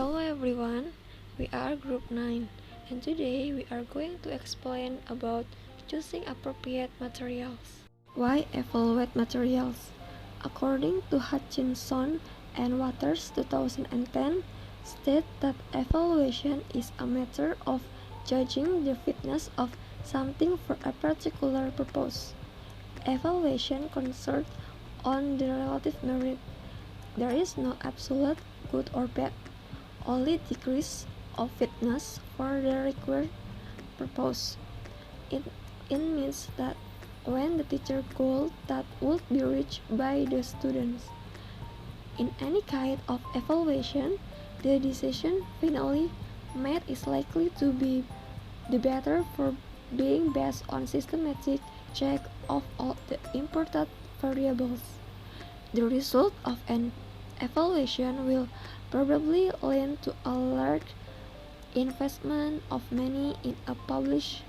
Hello everyone, we are Group 9 and today we are going to explain about choosing appropriate materials. Why evaluate materials? According to Hutchinson and Waters 2010, state that evaluation is a matter of judging the fitness of something for a particular purpose. Evaluation concerns on the relative merit. There is no absolute good or bad, only degrees of fitness for the required purpose. It means that when the teacher goal that would be reached by the students. In any kind of evaluation, the decision finally made is likely to be the better for being based on systematic check of all the important variables. The result of an evaluation will probably lead to a large investment of money in a published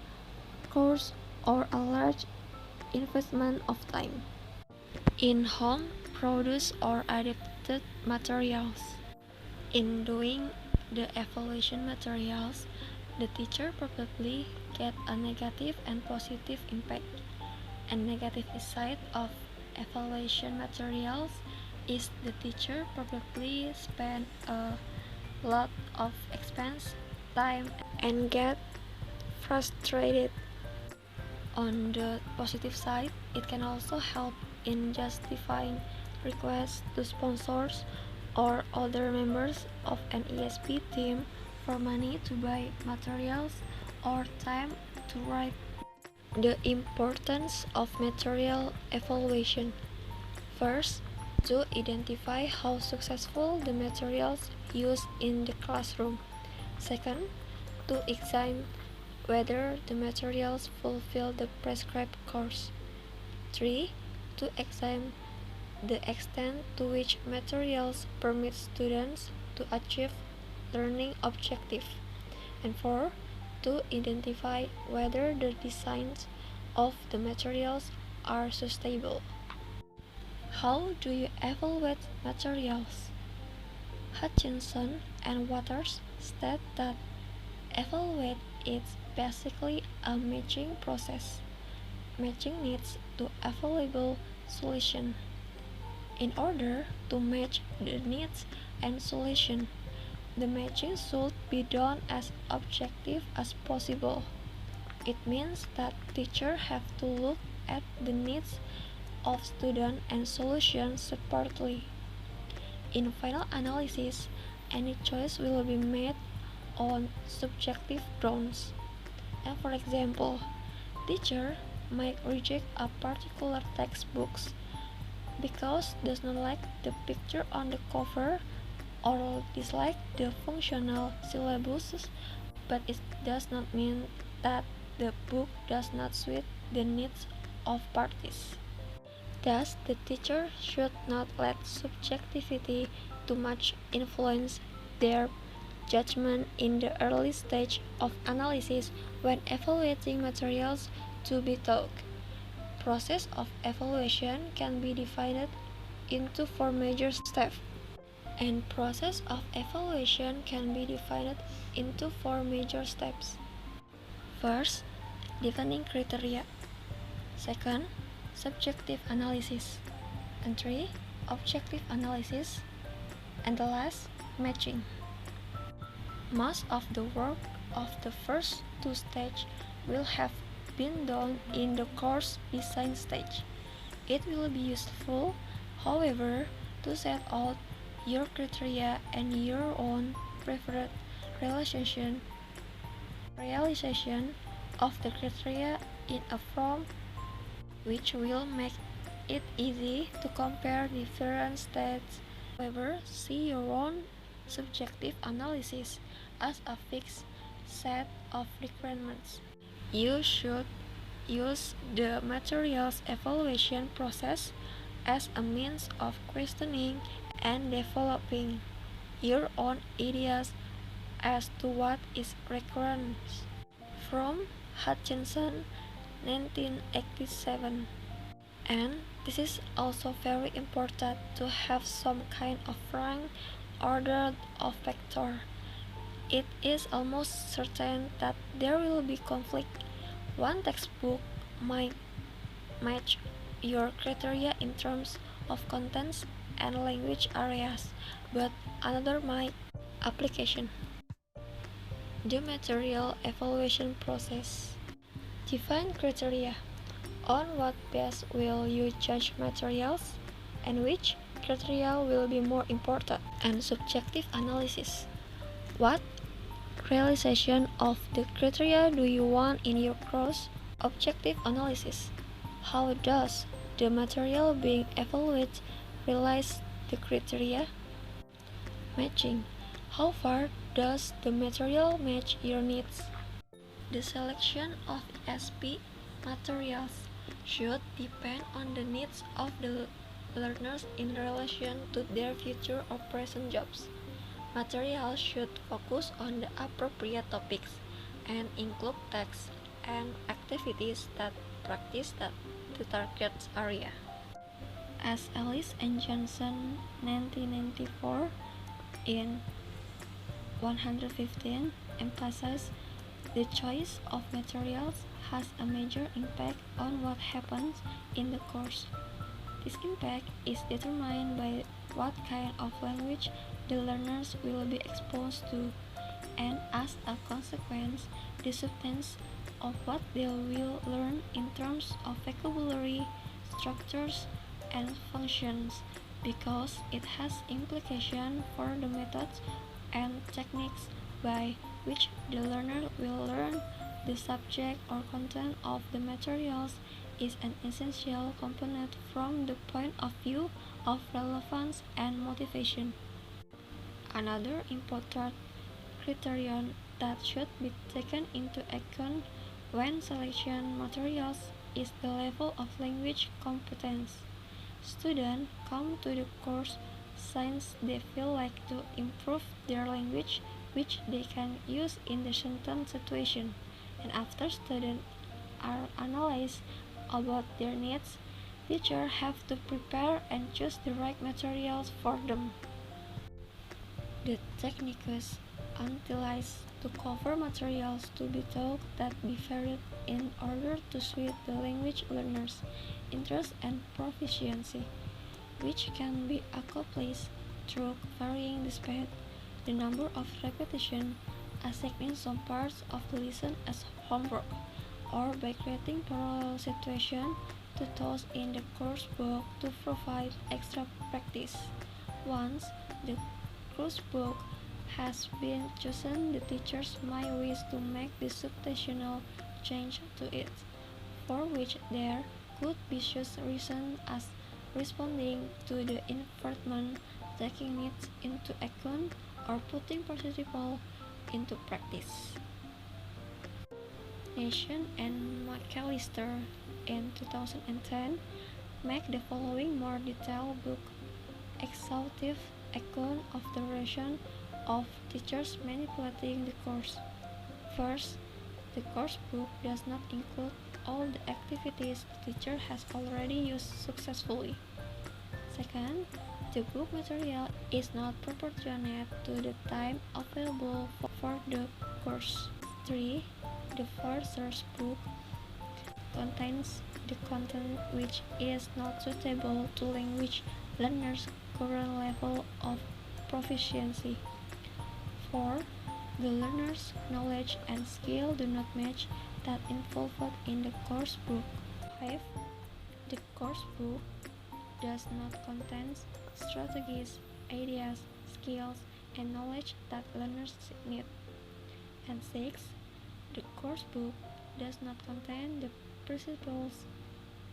course or a large investment of time in home produced or adapted materials. In doing the evaluation materials, the teacher probably get a negative and positive impact. A negative side of evaluation materials is the teacher probably spend a lot of expense, time, and get frustrated. On the positive side, it can also help in justifying requests to sponsors or other members of an ESP team for money to buy materials or time to write. The importance of material evaluation. First, to identify how successful the materials used in the classroom. Second, to examine whether the materials fulfill the prescribed course. 3. To examine the extent to which materials permit students to achieve learning objectives. And 4. To identify whether the designs of the materials are sustainable. How do you evaluate materials? Hutchinson and Waters state that evaluate is basically a matching process, matching needs to available solution. In order to match the needs and solution, the matching should be done as objective as possible. It means that teachers have to look at the needs of students and solutions separately. In final analysis, any choice will be made on subjective grounds. And for example, teacher might reject a particular textbook because does not like the picture on the cover or dislike the functional syllabus, but it does not mean that the book does not suit the needs of parties. Thus, the teacher should not let subjectivity too much influence their judgment in the early stage of analysis when evaluating materials to be taught. Process of evaluation can be divided into 4 major steps. And process of evaluation can be divided into 4 major steps. First, defining criteria. Second, subjective analysis. And 3, objective analysis. And the last, matching. Most of the work of the first 2 stages will have been done in the course design stage. It will be useful, however, to set out your criteria and your own preferred realization of the criteria in a form which will make it easy to compare different states. However, see your own subjective analysis as a fixed set of requirements. You should use the materials evaluation process as a means of questioning and developing your own ideas as to what is required. From Hutchinson, 1987. And this is also very important to have some kind of frank order of factors, it is almost certain that there will be conflict. One textbook might match your criteria in terms of contents and language areas, but another might. Application. The material evaluation process. Define criteria. On what basis will you judge materials, and which criteria will be more important? And subjective analysis. What realization of the criteria do you want in your course? Objective analysis. How does the material being evaluated realize the criteria? Matching. How far does the material match your needs? The selection of ESP materials should depend on the needs of the learners in relation to their future or present jobs. Materials should focus on the appropriate topics and include texts and activities that practice the target area. As Ellis and Johnson 1994 in 115 emphasized, the choice of materials has a major impact on what happens in the course. This impact is determined by what kind of language the learners will be exposed to, and as a consequence, the substance of what they will learn in terms of vocabulary, structures, and functions, because it has implications for the methods and techniques by which the learner will learn. The subject or content of the materials is an essential component from the point of view of relevance and motivation. Another important criterion that should be taken into account when selecting materials is the level of language competence. Students come to the course since they feel like to improve their language, which they can use in the certain situation, and after students are analyzed about their needs, teachers have to prepare and choose the right materials for them. The techniques utilize to cover materials to be taught that be varied in order to suit the language learners' interest and proficiency, which can be accomplished through varying the speed, the number of repetitions, assigning some parts of the lesson as homework, or by creating parallel situations to those in the course book to provide extra practice. Once the course book has been chosen, the teachers might wish to make the substantial change to it, for which there could be such reasons as responding to the environment, taking it into account, or putting participle into practice. Nation and McAllister in 2010 make the following more detailed book exhaustive account of the relation of teachers manipulating the course. First, the course book does not include all the activities the teacher has already used successfully. Second, the book material is not proportionate to the time available for the course. 3. The first source book contains the content which is not suitable to language learners' current level of proficiency. 4. The learner's knowledge and skill do not match that involved in the course book. 5. The course book does not contain strategies, ideas, skills, and knowledge that learners need. And 6. The course book does not contain the principles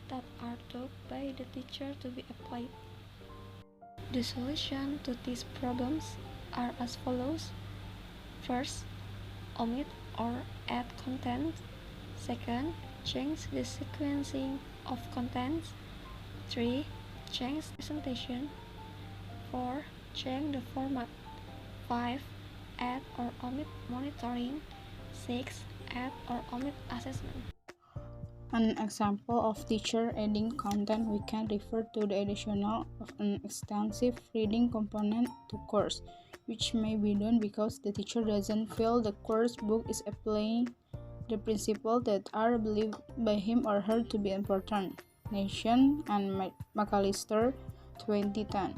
that are taught by the teacher to be applied. The solution to these problems are as follows. First, omit or add content. Second, change the sequencing of contents. 3. Change presentation. 4. Change the format. 5. Add or omit monitoring. 6. Add or omit assessment. An example of teacher adding content, we can refer to the additional of an extensive reading component to course. which may be done because the teacher doesn't feel the course book is applying the principles that are believed by him or her to be important. Nation and McAllister, 2010.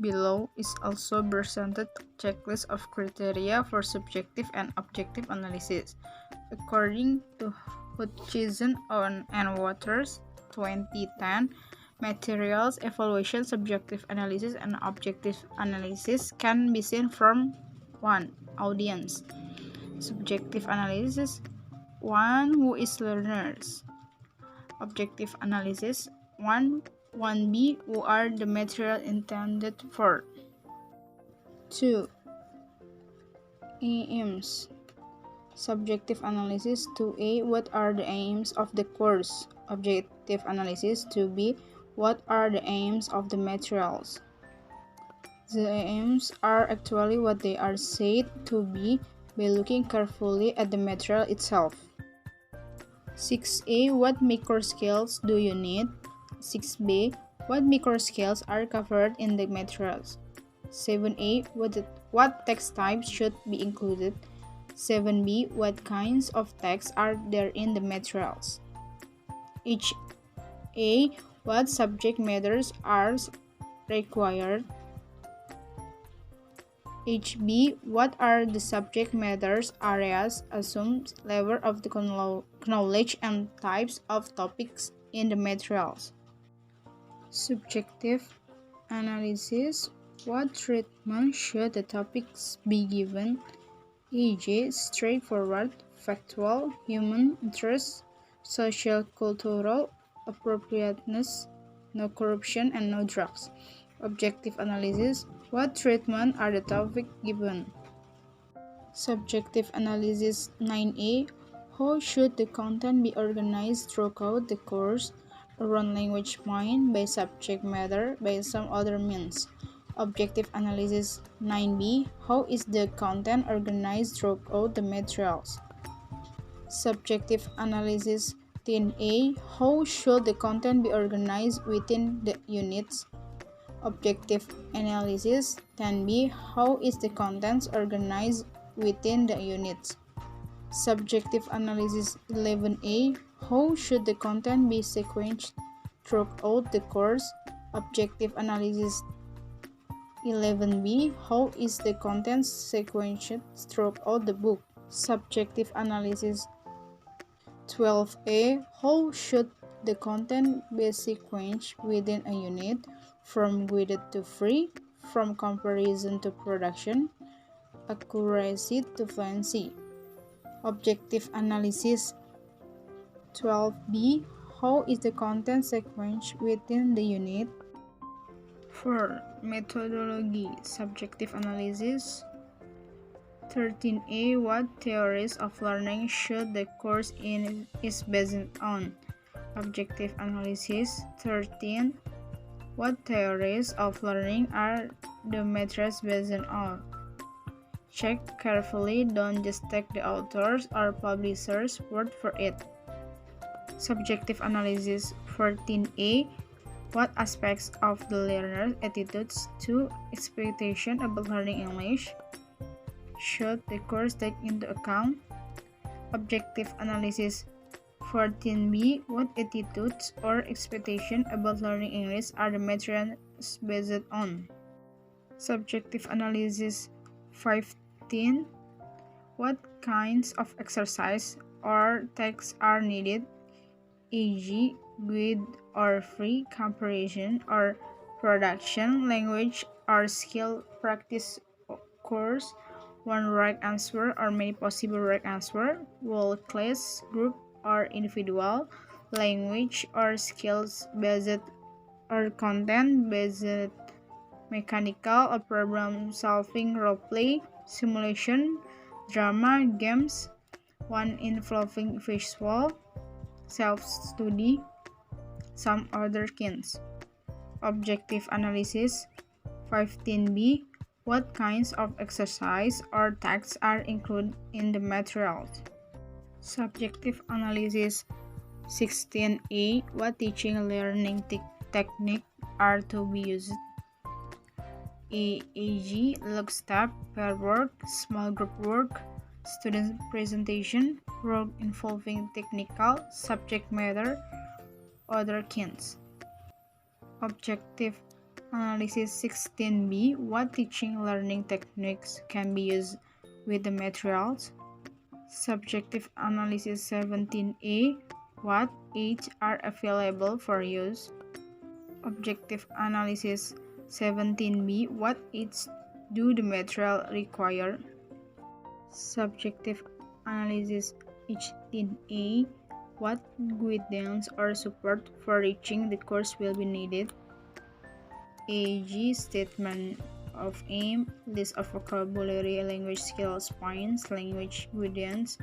Below is also presented checklist of criteria for subjective and objective analysis. According to Hutchison and Waters, 2010, materials evaluation, subjective analysis, and objective analysis can be seen from 1. Audience. Subjective analysis 1. Who is learners? Objective analysis 1b. Who are the material intended for? 2. Aims. Subjective analysis 2a. What are the aims of the course? Objective analysis 2b. What are the aims of the materials? The aims are actually what they are said to be by looking carefully at the material itself. 6a. What microscales do you need? 6b. What microscales are covered in the materials? 7a. What text types should be included? 7b. What kinds of text are there in the materials? A. What subject matters are required? HB. What are the subject matters areas, assumed level of the knowledge and types of topics in the materials? Subjective analysis. What treatment should the topics be given? E.g. straightforward, factual, human interest, social cultural appropriateness, no corruption and no drugs. Objective analysis. What treatment are the topics given? Subjective analysis 9a. How should the content be organized throughout the course? Around language point, by subject matter, by some other means. Objective analysis 9b. How is the content organized throughout the materials? Subjective analysis 10a. How should the content be organized within the units? Objective analysis 10b. How is the contents organized within the units? Subjective analysis 11a. How should the content be sequenced throughout the course? Objective analysis 11b. How is the content sequenced throughout the book? Subjective analysis 12a. How should the content be sequenced within a unit? From guided to free, from comparison to production, accuracy to fluency. Objective analysis 12b. How is the content sequenced within the unit? 4. Methodology. Subjective analysis 13a. What theories of learning should the course is based on? Objective analysis 13. What theories of learning are the materials based on? Check carefully, don't just take the author's or publisher's word for it. Subjective analysis 14a. What aspects of the learner's attitudes to expectation about learning English should the course take into account? Objective analysis 14b. What attitudes or expectations about learning English are the materials based on? Subjective analysis 15. What kinds of exercise or texts are needed? E.g. guide or free, comparison or production, language or skill practice course, one right answer or many possible right answer, whole class, group or individual, language or skills based or content based, mechanical or problem solving, role play, simulation, drama, games, one involving visual, self-study, some other kinds. Objective analysis 15b. What kinds of exercise or tasks are included in the materials? Subjective analysis 16a. What teaching and learning techniques are to be used? e.g. lockstep, pair work, small group work, student presentation, work involving technical subject matter, other kinds. Objective Analysis 16b. What teaching learning techniques can be used with the materials? Subjective Analysis 17a. What aids are available for use? Objective Analysis 17b. What aids do the material require? Subjective Analysis 18a. What guidance or support for reaching the course will be needed? AG Statement of aim, list of vocabulary, language skills points, language guidance,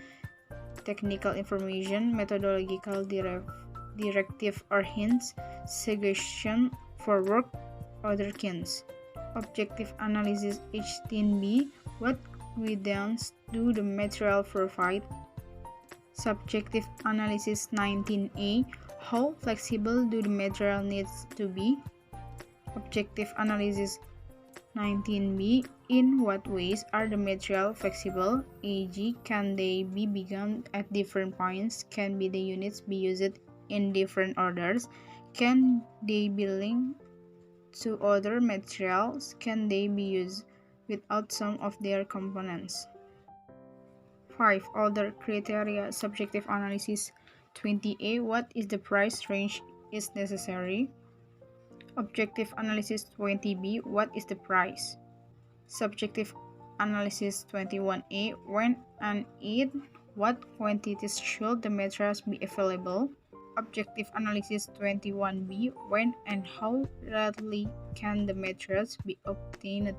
technical information, methodological directive or hints, suggestion for work, other kinds. Objective Analysis 18b. What guidance do the material provide? Subjective Analysis 19a. How flexible do the material needs to be? Objective Analysis 19b. In what ways are the material flexible? E.g., can they be begun at different points? Can the units be used in different orders? Can they be linked to other materials? Can they be used without some of their components? 5. Other criteria. Subjective Analysis 20a. What is the price range is necessary? Objective Analysis 20b. What is the price? Subjective Analysis 21a. When and in what quantities should the materials be available? Objective Analysis 21b. When and how readily can the materials be obtained?